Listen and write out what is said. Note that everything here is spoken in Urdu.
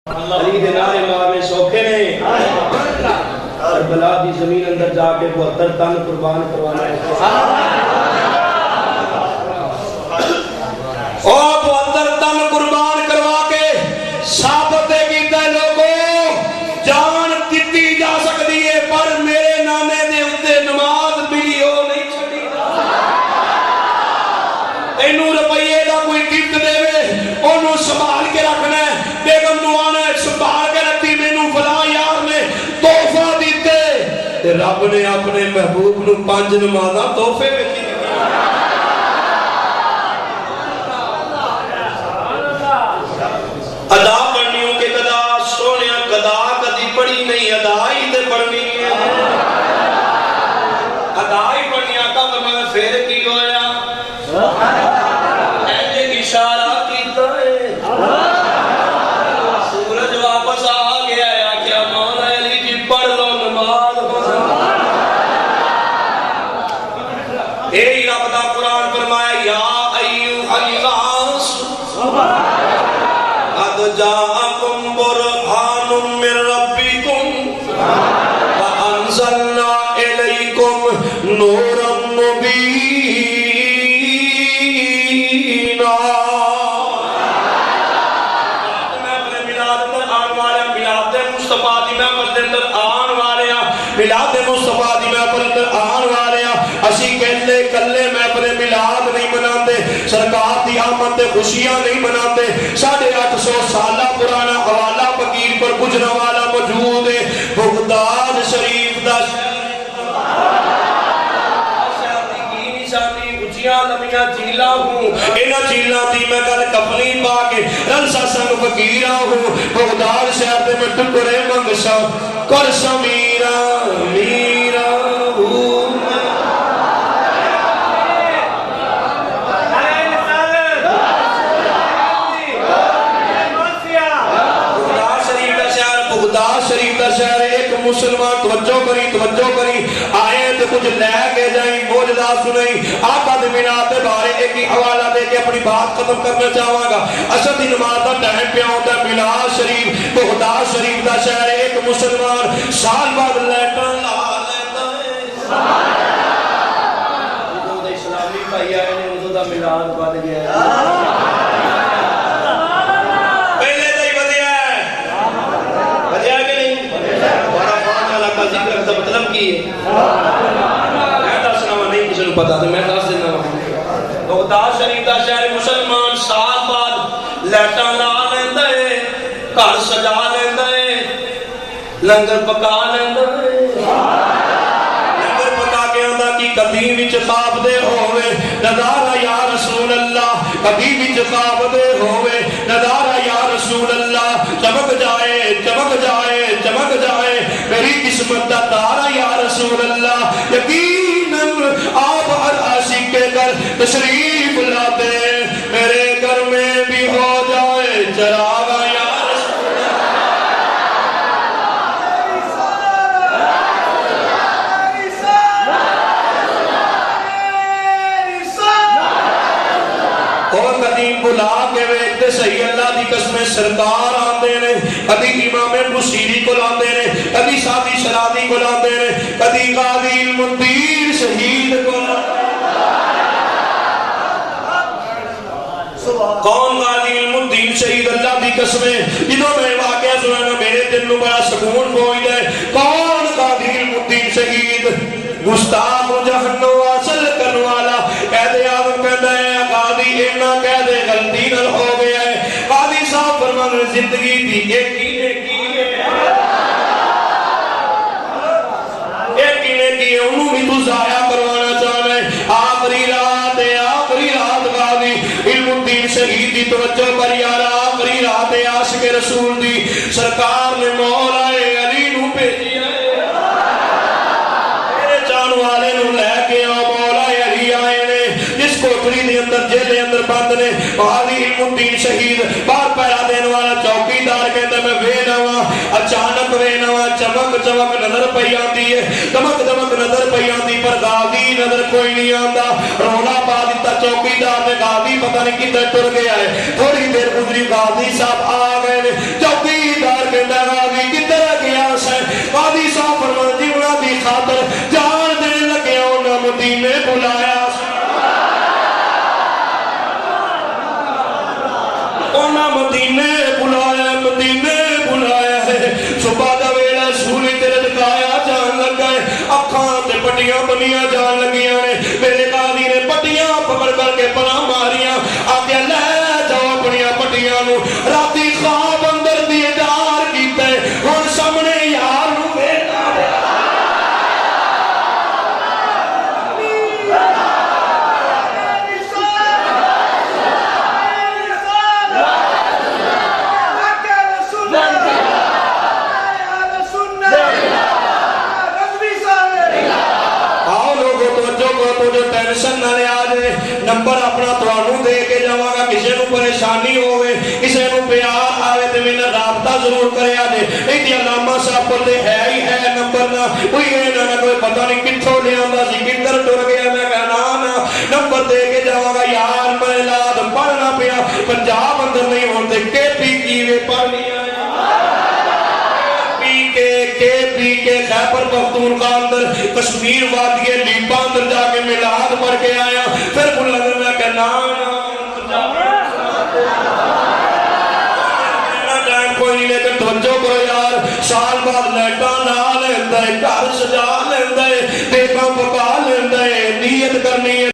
علی دے نعرے مارنے سوکھے نے کربلا دی زمین اندر جا کے 72 تن قربان کروانا ہے اور 72 تن قربان کروا کے ثابت کیتا ہے لوگوں جان کیتی جا سکتی ہے پر میرے نانے دے اوتے نماز بھی ہو نہیں چھڑی اینو روپیے دا کوئی گفٹ دے اونوں سنبھال کے رکھنا ہے بیگم نو آنا ہے سنبھال کے رکھتی مینوں فلاں یار نے تحفہ دیتے تے رب نے اپنے محبوب نو 5 نمازاں تحفے وچ ادا پڑھنی ہوں کہ قضا سونے قضا کدی پڑھی نہیں ادا ہی تے پڑھنی ہے ادا ہی پڑھنی آقا میں پھر کی ہویا ایجے اشارہ کیتا ہے سورج واپس آ گیا ہے کیا مولا علی جی پڑھ لو نماز اے رب دا قرآن فرمایا یا ایھا الناس قد جاءکم برہان من ربکم وانزلنا الیکم نورا مبینا ملاد مصطفیٰ دی محفل اندر آن والے اسی کہلے کلے محفل ملاد نہیں مناندے سرکار دی آمد تے خوشیاں نہیں مناندے 850 سالہ پرانا حوالہ فقیر پر گزرنے والا موجود ہے بغداد شریف دا لمیاں جھیلا ہوں اینا جھیلا دی میں کل کفنی پا کے رنسا سنگ فقیرہ ہوں بغداد شہر دے میں ٹکڑے منگشا کرشا میرا میرا ہوں بغداد شریف دا شہر ایک مسلمان توجہ کری آئے تو کچھ لے کے جائیں موجدہ سنیں آقا دے مینات دے بارے ایک ہی حوالہ دے کے اپنی بات ختم کرنا چاہواں گا اشد دی نماز دا ٹائم پہ ہوتا ہے ملاد شریف بغداد شریف دا شہر ایک مسلمان سال بعد لیٹن لا لیتا ہے جدوں دا اسلامی بھائی آئے نے ادوں دا ملاد بد گیا ہے مطلب کی ہے میں دس رہا نہیں کسی نے پتا تو میں دس دینا بغداد شریف دا شہر مسلمان سال بعد لیٹاں لا لیندا ہے گھر سجا لیندا ہے لنگر پکا لیندا ہے لنگر پکا کے آندا کی کبھی وچ خواب دے ہوئے نظارہ یا رسول اللہ کبھی وچ خواب دے ہوئے نظارہ یا رسول اللہ چمک جائے چمک جائے چمک جائے میری قسمت دا تارا یا رسول اللہ یقیناً آپ ہر عاشق کے گھر تشریف لاتے میرے گھر میں بھی ہو جائے چراغا یا رسول اللہ اور قدیم بلا کے ویکتے صحیح اللہ دی قسمیں سرکار آندے نے کدی امام بصیری کو لاندے نے کدی سادی شرادی کو لاندے نے کدی قاضی المنذیر شہید کو کون قاضی المنذیر شہید اللہ دی قسمیں جنہوں میں واقعہ سنانا میرے دل میں بڑا سکون پہنچ جائے کون قاضی المنذیر شہید گستاخ جہنم واصل کرنے والا قید اعظم کہتا ہے قاضی اینا قید غلطی نہ ہو گیا ہے قاضی صاحب فرمان زندگی دی ایک ہی کی ہے انہوں بھی تو ضائع کروانا چاہنا ہے آخری رات غازی علم الدین شہید دی توجہ پر یارا آخری رات عاشق رسول دی سرکار نے مولا علی نو بھیجی ہے میرے جان والے نو لے کے مولا علی آئے نے جس کوٹری دے اندر جیلے اندر بند نے غازی علم الدین شہید بار پیرا دینے والا چوکیدار کہتا میں وینوا اچانک وینوا چمک چمک نظر پئی آندی ہے دمک دمک نظر پئی آندی پر غازی نظر کوئی نہیں آندا رولا پا دیتا چوکیدار نے غازی پتہ نہیں کدھر ٹر گیا ہے تھوڑی دیر گزری غازی صاحب آ گئے چوکیدار کہتا غازی کدھر گیا سا غازی صاحب فرمان جی انہاں دی خاطر جان دین لگیا انہاں مدینے بلایا انہاں مدینے بلایا ہے صبح دا ویلا سورج تے لٹکایا جان لگا ہے اکھاں تے پٹیاں بنیاں جان لگیاں نے میرے قاضی نے پٹیاں پکڑ کر کے پناہ ماریاں آگے لے جاؤ اپنیاں پٹیاں نو راتی خواب اندر دیدار کیتا ہے ہن سامنے یار نو ویکھنا ٹینشن نہ لے آجے نمبر اپنا توانوں دے کے جاواں گا کسے نو پریشانی ہوئے کسے نو پیار آوے تے میں رابطہ ضرور کرے آجے ایتی علامہ صاحب بولتے ہے ہی ہے نمبر نہ کوئی ہے نہ کوئی پتہ نہیں کتھوں لے آندا سی کدھر ٹر گیا میں کہنا نا نمبر دے کے جاواں گا یار میں لاد پڑھنا پیا پنجاب اندر نہیں ہوندے کے پی کیوے پڑھ لیا پی کے خیبر پختونخوا اندر کشمیر وادی لیپا اندر جا کے میلاد پڑھ کے آیا پھر کل لگا میں کہ ٹائم کوئی نہیں لیکن توجہ کرو یار سال بعد لیٹاں لا لیتا ہے گھر سجا لیتا